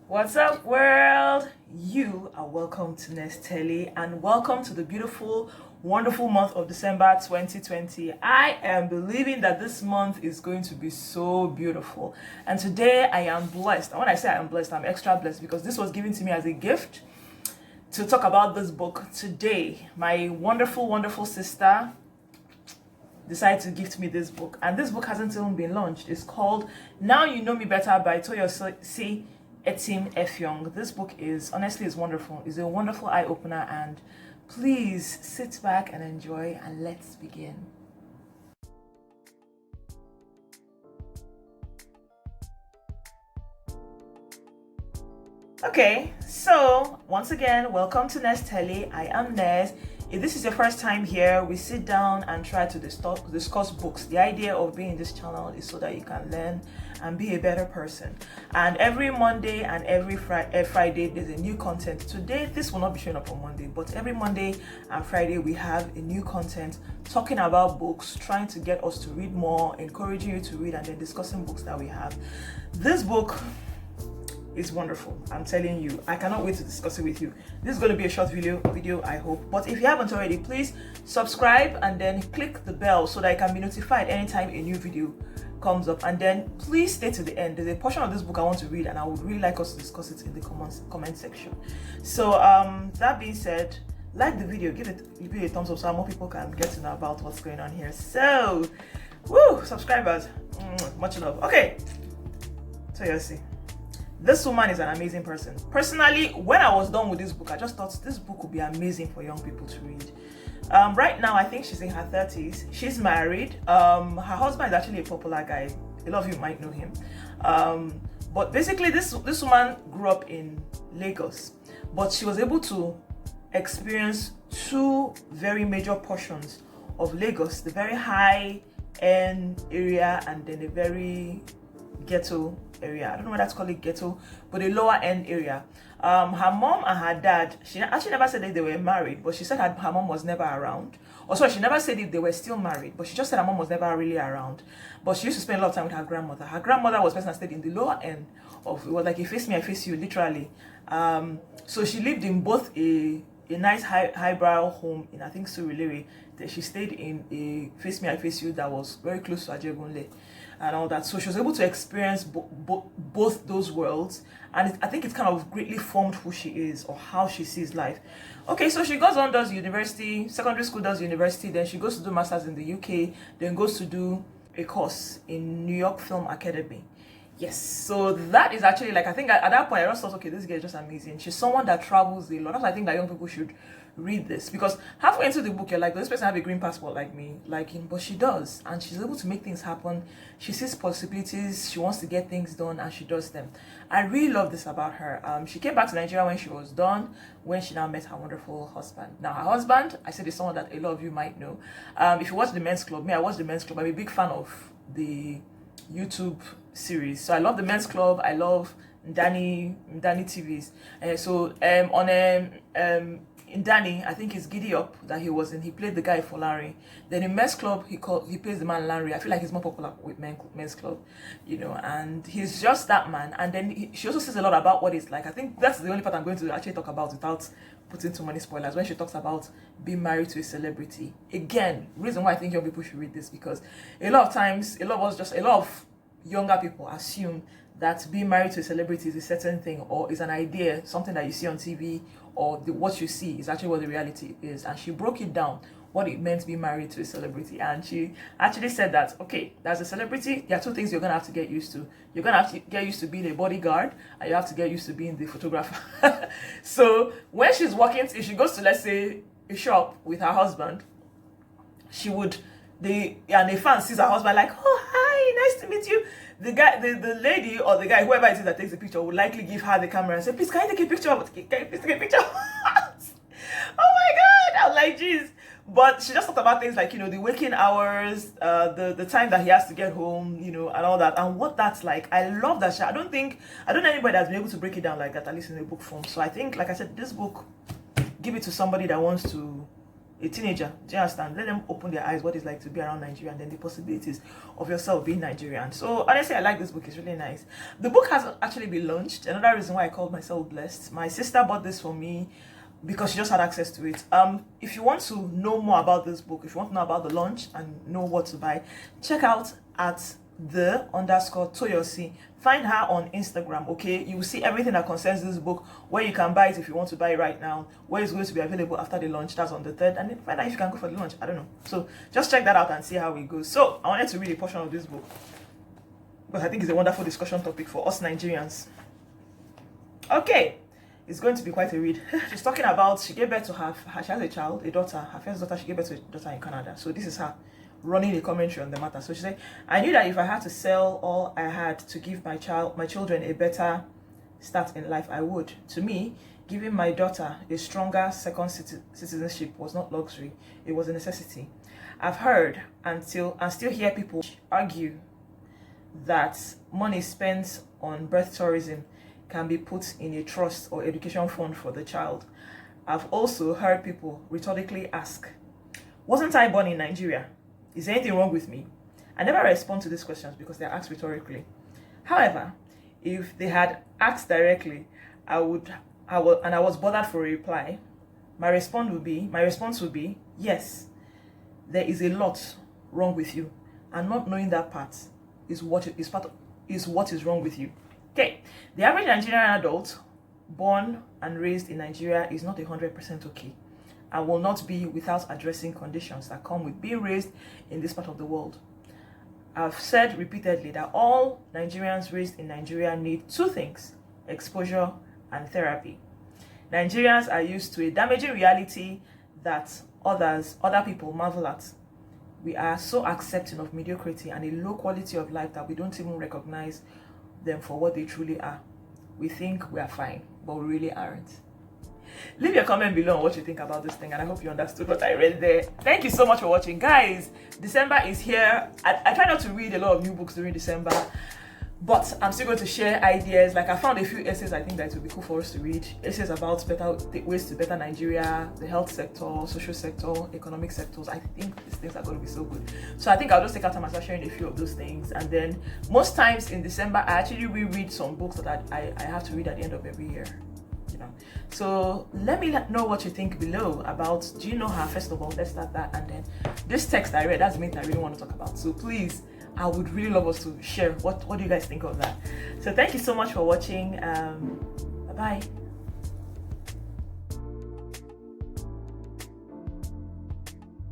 What's up, world? You are welcome to Nestele and welcome to the beautiful, wonderful month of December 2020. I am believing that this month is going to be so beautiful. And today I am blessed. And when I say I am blessed, I'm extra blessed because this was given to me as a gift to talk about this book today. My wonderful, wonderful sister decided to gift me this book. And this book hasn't even been launched. It's called Now You Know Me Better by Toyosi Ettim-Efiong. This book is wonderful. It's a wonderful eye opener, and please sit back and enjoy, and let's begin. Okay, so once again, welcome to Nestele. I am Nes. If this is your first time here, we sit down and try to discuss books. The idea of being in this channel is so that you can learn and be a better person. And every Monday and every Friday, there's a new content. Today, this will not be showing up on Monday, but every Monday and Friday, we have a new content talking about books, trying to get us to read more, encouraging you to read, and then discussing books that we have. This book is wonderful. I'm telling you, I cannot wait to discuss it with you. This is going to be a short video, I hope. But if you haven't already, please subscribe and then click the bell so that you can be notified anytime a new video comes up. And then please stay to the end. There's a portion of this book I want to read, and I would really like us to discuss it in the comment section. So that being said, like the video, give it a thumbs up so more people can get to know about what's going on here. So subscribers, much love. Okay, Toyosi. This woman is an amazing person. Personally, when I was done with this book, I just thought this book would be amazing for young people to read. Right now, I think she's in her 30s. She's married. Her husband is actually a popular guy. A lot of you might know him. But basically, this woman grew up in Lagos, but she was able to experience two very major portions of Lagos: the very high-end area and then a very ghetto area. I don't know whether to call it ghetto, but a lower end area. Her mom and her dad, she actually never said that they were married, but she said her mom was never around. Also, she never said if they were still married, but she just said her mom was never really around. But she used to spend a lot of time with her grandmother. Her grandmother was the person that stayed in the lower end of, it was like, you face me, I face you, literally. So she lived in both a nice highbrow home in, I think, Surulere. She stayed in a face me, I face you that was very close to Ajegunle and all that. So she was able to experience both those worlds, and I think it kind of greatly formed who she is or how she sees life. Okay, so she goes on, does university, secondary school, does university, then she goes to do masters in the UK, then goes to do a course in New York Film Academy. Yes, so that is actually, like, I think at that point I just thought, okay, this girl is just amazing. She's someone that travels a lot. That's why I think that young people should read this, because halfway into the book you're like, does this person have a green passport like me, like him? But she does, and she's able to make things happen. She sees possibilities, she wants to get things done, and she does them. I really love this about her. She came back to Nigeria when she was done, when she now met her wonderful husband. Now her husband, I said, is someone that a lot of you might know. If you watch the Men's Club, I watch the Men's Club. I'm a big fan of the YouTube series, so I love the Men's Club. I love Danny TVs. So in Danny, I think it's Giddy Up that he was in. He played the guy for Larry. Then in Men's Club, he plays the man Larry. I feel like he's more popular with Men's Club, you know, and he's just that man. And then she also says a lot about what it's like. I think that's the only part I'm going to actually talk about without putting too many spoilers, when she talks about being married to a celebrity. Again, reason why I think young people should read this, because a lot of younger people assume that being married to a celebrity is a certain thing, or is an idea, something that you see on TV, or what you see is actually what the reality is. And she broke it down, what it meant to be married to a celebrity. And she actually said that, okay, as a celebrity, there are two things you're going to have to get used to. You're going to have to get used to being a bodyguard, and you have to get used to being the photographer. So when she's walking, if she goes to, let's say, a shop with her husband, the fan sees her husband like, oh, hi, nice to meet you. The guy, the lady or the guy, whoever it is that takes the picture, would likely give her the camera and say, please, can you take a picture? Can you please take a picture? Oh my God, I was like, geez. But she just talked about things like, you know, the waking hours, the time that he has to get home, you know, and all that, and what that's like. I love that. I don't know anybody that's been able to break it down like that, at least in a book form. So I think, like I said, this book, give it to somebody that wants to a teenager. Do you understand? Let them open their eyes what it's like to be around Nigeria, and then the possibilities of yourself being Nigerian. So honestly, I like this book. It's really nice. The book has actually been launched. Another reason why I called myself blessed. My sister bought this for me because she just had access to it. If you want to know more about this book, if you want to know about the launch and know what to buy, check out at _Toyosi. Find her on Instagram. Okay, you will see everything that concerns this book, where you can buy it if you want to buy it right now, where it's going to be available after the launch. That's on the 3rd, and then find out if you can go for the launch. I don't know, so just check that out and see how it goes. So I wanted to read a portion of this book because I think it's a wonderful discussion topic for us Nigerians. Okay, it's going to be quite a read. She's talking about, she gave birth to she has a child, a daughter, her first daughter. She gave birth to a daughter in Canada. So this is her running a commentary on the matter. So she said, I knew that if I had to sell all I had to give my children a better start in life, I would. To me, giving my daughter a stronger second citizenship was not luxury, it was a necessity. I've heard and still hear people argue that money spent on birth tourism can be put in a trust or education fund for the child. I've also heard people rhetorically ask, wasn't I born in Nigeria? Is there anything wrong with me? I never respond to these questions because they're asked rhetorically. However, if they had asked directly, I was bothered for a reply, my response would be, yes, there is a lot wrong with you, and not knowing that part is what is wrong with you. Okay, the average Nigerian adult born and raised in Nigeria is not 100% okay, and will not be without addressing conditions that come with being raised in this part of the world. I've said repeatedly that all Nigerians raised in Nigeria need 2 things: exposure and therapy. Nigerians are used to a damaging reality that other people marvel at. We are so accepting of mediocrity and a low quality of life that we don't even recognize them for what they truly are. We think we are fine, but we really aren't. Leave your comment below on what you think about this thing, and I hope you understood what I read there. Thank you so much for watching, guys. December is here. I try not to read a lot of new books during December, but I'm still going to share ideas. Like, I found a few essays I think that it would be cool for us to read. Essays about better ways to better Nigeria, the health sector, social sector, economic sectors. I think these things are going to be so good. So I think I'll just take out time and start sharing a few of those things. And then most times in December, I actually reread some books that I have to read at the end of every year. So let me know what you think below about, do you know her? First of all, let's start that. And then this text I read, that's the main thing I really want to talk about. So please, I would really love us to share what do you guys think of that. So thank you so much for watching. Bye bye.